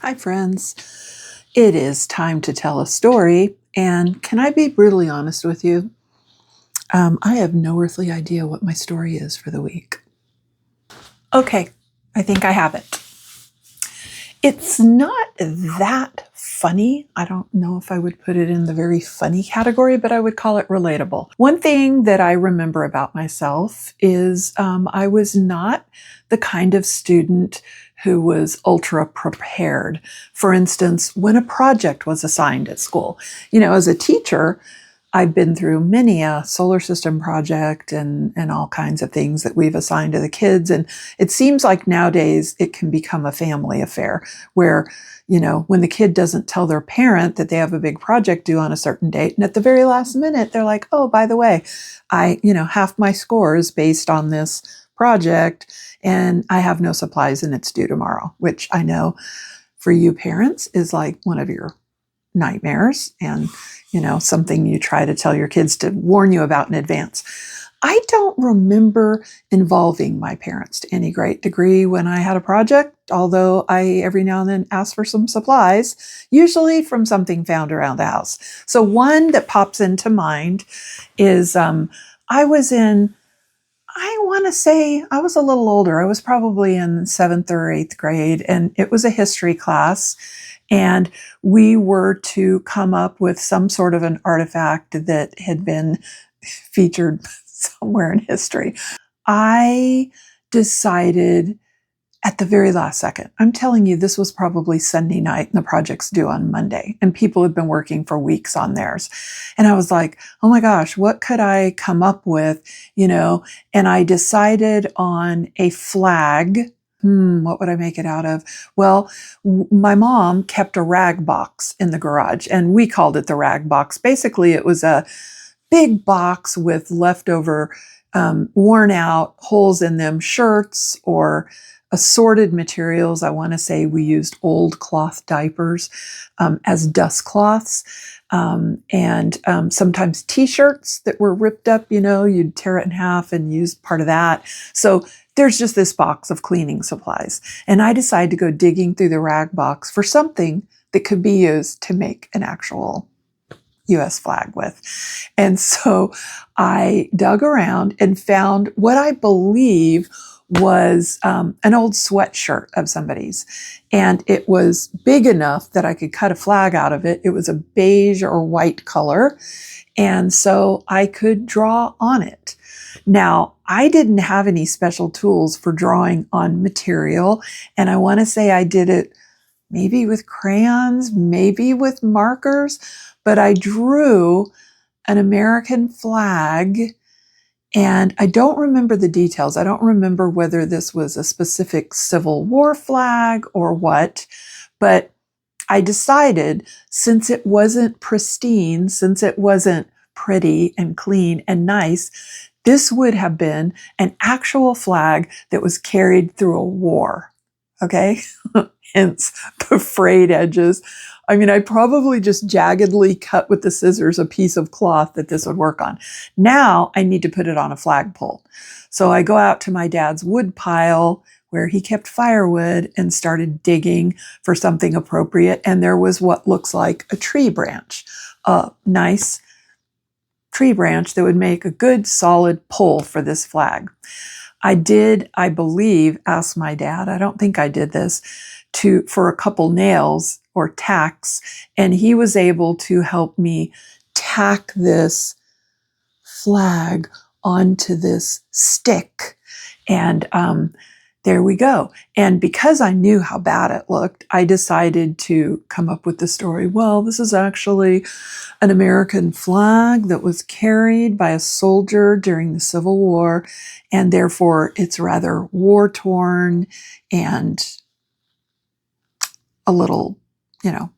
Hi, friends. It is time to tell a story. And can I be brutally honest with you? I have no earthly idea what my story is for the week. Okay, I think I have it. It's not that funny. I don't know if I would put it in the very funny category, but I would call it relatable. One thing that I remember about myself is I was not the kind of student who was ultra prepared. For instance, when a project was assigned at school, as a teacher, I've been through many a solar system project and all kinds of things that we've assigned to the kids. And it seems like nowadays it can become a family affair where, when the kid doesn't tell their parent that they have a big project due on a certain date, and at the very last minute, they're like, oh, by the way, half my score is based on this project and I have no supplies and it's due tomorrow, which I know for you parents is like one of your nightmares and something you try to tell your kids to warn you about in advance. I don't remember involving my parents to any great degree when I had a project, although I every now and then asked for some supplies, usually from something found around the house. So one that pops into mind is I was in, I want to say I was a little older. I was probably in 7th or 8th grade, and it was a history class. And we were to come up with some sort of an artifact that had been featured somewhere in history. I decided at the very last second, I'm telling you, this was probably Sunday night and the project's due on Monday, and people had been working for weeks on theirs. And I was like, oh my gosh, what could I come up with? And I decided on a flag. What would I make it out of? Well, my mom kept a rag box in the garage, and we called it the rag box. Basically, it was a big box with leftover, worn out holes in them, shirts or assorted materials. I want to say we used old cloth diapers as dust cloths. And sometimes t-shirts that were ripped up, you'd tear it in half and use part of that. So there's just this box of cleaning supplies. And I decided to go digging through the rag box for something that could be used to make an actual US flag with. And so I dug around and found what I believe was an old sweatshirt of somebody's. And it was big enough that I could cut a flag out of it. It was a beige or white color. And so I could draw on it. Now, I didn't have any special tools for drawing on material. And I want to say I did it maybe with crayons, maybe with markers, but I drew an American flag. And I don't remember the details. I don't remember whether this was a specific Civil War flag or what, but I decided since it wasn't pristine, since it wasn't pretty and clean and nice, this would have been an actual flag that was carried through a war. Okay? Hence the frayed edges. I mean, I probably just jaggedly cut with the scissors a piece of cloth that this would work on. Now I need to put it on a flagpole. So I go out to my dad's wood pile where he kept firewood and started digging for something appropriate. And there was what looks like a tree branch, a nice tree branch that would make a good solid pole for this flag. I did, I believe, ask my dad, I don't think I did this, for a couple nails or tacks, and he was able to help me tack this flag onto this stick. And there we go. And because I knew how bad it looked, I decided to come up with the story. Well, this is actually an American flag that was carried by a soldier during the Civil War, and therefore it's rather war-torn and a little,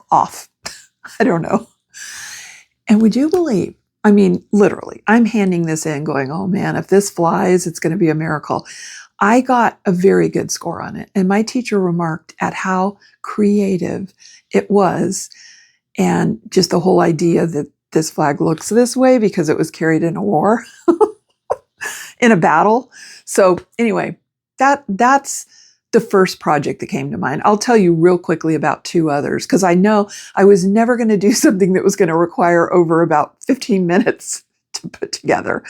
off. I don't know. And would you believe, I mean, literally, I'm handing this in going, oh man, if this flies, it's going to be a miracle. I got a very good score on it. And my teacher remarked at how creative it was. And just the whole idea that this flag looks this way because it was carried in a war, in a battle. So anyway, that's the first project that came to mind. I'll tell you real quickly about two others because I know I was never going to do something that was going to require over about 15 minutes to put together.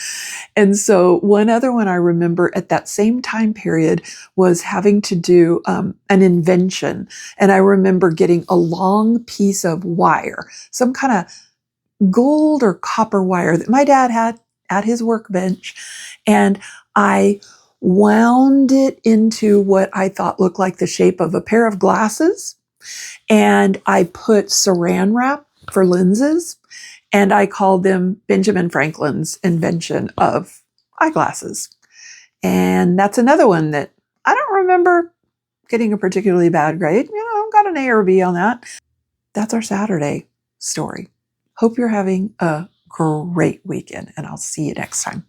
And so one other one I remember at that same time period was having to do an invention. And I remember getting a long piece of wire, some kind of gold or copper wire that my dad had at his workbench. And I wound it into what I thought looked like the shape of a pair of glasses. And I put saran wrap for lenses. And I called them Benjamin Franklin's invention of eyeglasses. And that's another one that I don't remember getting a particularly bad grade. Got an A or B on that. That's our Saturday story. Hope you're having a great weekend, and I'll see you next time.